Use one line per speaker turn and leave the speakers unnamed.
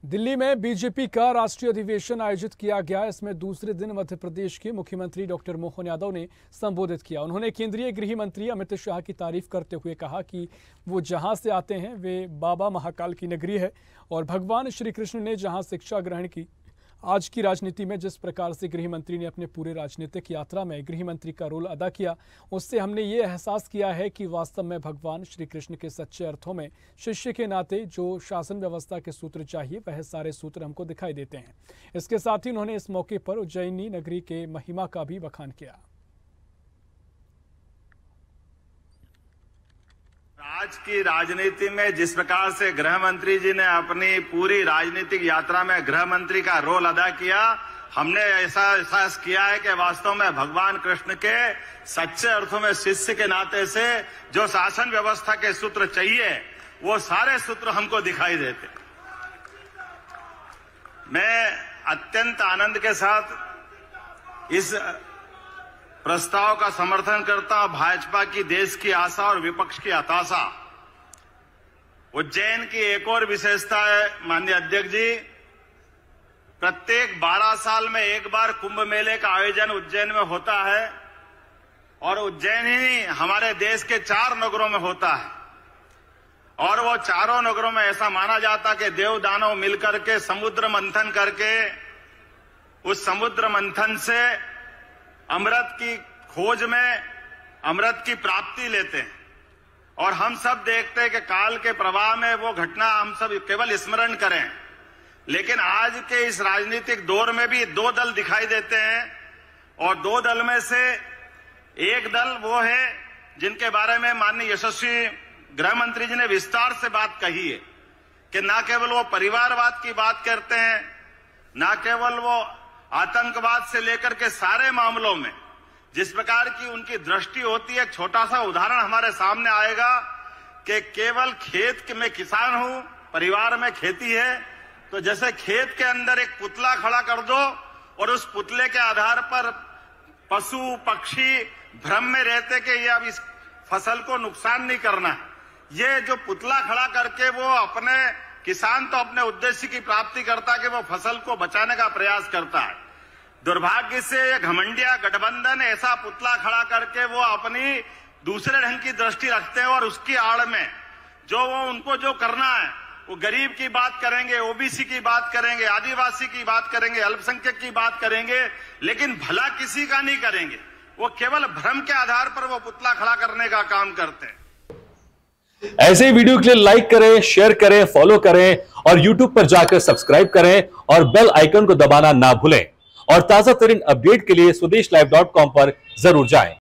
दिल्ली में बीजेपी का राष्ट्रीय अधिवेशन आयोजित किया गया। इसमें दूसरे दिन मध्य प्रदेश के मुख्यमंत्री डॉक्टर मोहन यादव ने संबोधित किया। उन्होंने केंद्रीय गृह मंत्री अमित शाह की तारीफ करते हुए कहा कि वो जहां से आते हैं वे बाबा महाकाल की नगरी है और भगवान श्री कृष्ण ने जहां शिक्षा ग्रहण की, आज की राजनीति में जिस प्रकार से गृह मंत्री ने अपने पूरे राजनीतिक यात्रा में गृह मंत्री का रोल अदा किया, उससे हमने ये एहसास किया है कि वास्तव में भगवान श्री कृष्ण के सच्चे अर्थों में शिष्य के नाते जो शासन व्यवस्था के सूत्र चाहिए वह सारे सूत्र हमको दिखाई देते हैं। इसके साथ ही उन्होंने इस मौके पर उज्जैनी नगरी के महिमा का भी बखान किया।
आज की राजनीति में जिस प्रकार से गृह मंत्री जी ने अपनी पूरी राजनीतिक यात्रा में गृह मंत्री का रोल अदा किया, हमने ऐसा एहसास किया है कि वास्तव में भगवान कृष्ण के सच्चे अर्थों में शिष्य के नाते से जो शासन व्यवस्था के सूत्र चाहिए वो सारे सूत्र हमको दिखाई देते। मैं अत्यंत आनंद के साथ इस प्रस्ताव का समर्थन करता हूं। भाजपा की देश की आशा और विपक्ष की हताशा। उज्जैन की एक और विशेषता है माननीय अध्यक्ष जी, प्रत्येक 12 साल में एक बार कुंभ मेले का आयोजन उज्जैन में होता है और उज्जैन ही हमारे देश के 4 नगरों में होता है और वो चारों नगरों में ऐसा माना जाता कि देव दानव मिलकर के समुद्र मंथन करके उस समुद्र मंथन से अमृत की खोज में अमृत की प्राप्ति लेते हैं और हम सब देखते हैं कि काल के प्रवाह में वो घटना हम सब केवल स्मरण करें। लेकिन आज के इस राजनीतिक दौर में भी 2 दल दिखाई देते हैं और 2 दल में से एक दल वो है जिनके बारे में माननीय यशस्वी गृह मंत्री जी ने विस्तार से बात कही है कि न केवल वो परिवारवाद की बात करते हैं, न केवल वो आतंकवाद से लेकर के सारे मामलों में जिस प्रकार की उनकी दृष्टि होती है। एक छोटा सा उदाहरण हमारे सामने आएगा कि केवल खेत में किसान हूं, परिवार में खेती है, तो जैसे खेत के अंदर एक पुतला खड़ा कर दो और उस पुतले के आधार पर पशु पक्षी भ्रम में रहते कि ये अब इस फसल को नुकसान नहीं करना है। ये जो पुतला खड़ा करके वो अपने किसान तो अपने उद्देश्य की प्राप्ति करता है कि वो फसल को बचाने का प्रयास करता है। दुर्भाग्य से ये घमंडिया गठबंधन ऐसा पुतला खड़ा करके वो अपनी दूसरे ढंग की दृष्टि रखते हैं और उसकी आड़ में जो वो उनको जो करना है वो गरीब की बात करेंगे, ओबीसी की बात करेंगे, आदिवासी की बात करेंगे, अल्पसंख्यक की बात करेंगे, लेकिन भला किसी का नहीं करेंगे। वो केवल भ्रम के आधार पर वो पुतला खड़ा करने का काम करते हैं।
ऐसे वीडियो के लिए लाइक करें, शेयर करें, फॉलो करें और YouTube पर जाकर सब्सक्राइब करें और बेल आइकन को दबाना ना भूलें। और ताजा तरीन अपडेट के लिए swedeshlive.com पर जरूर जाएं।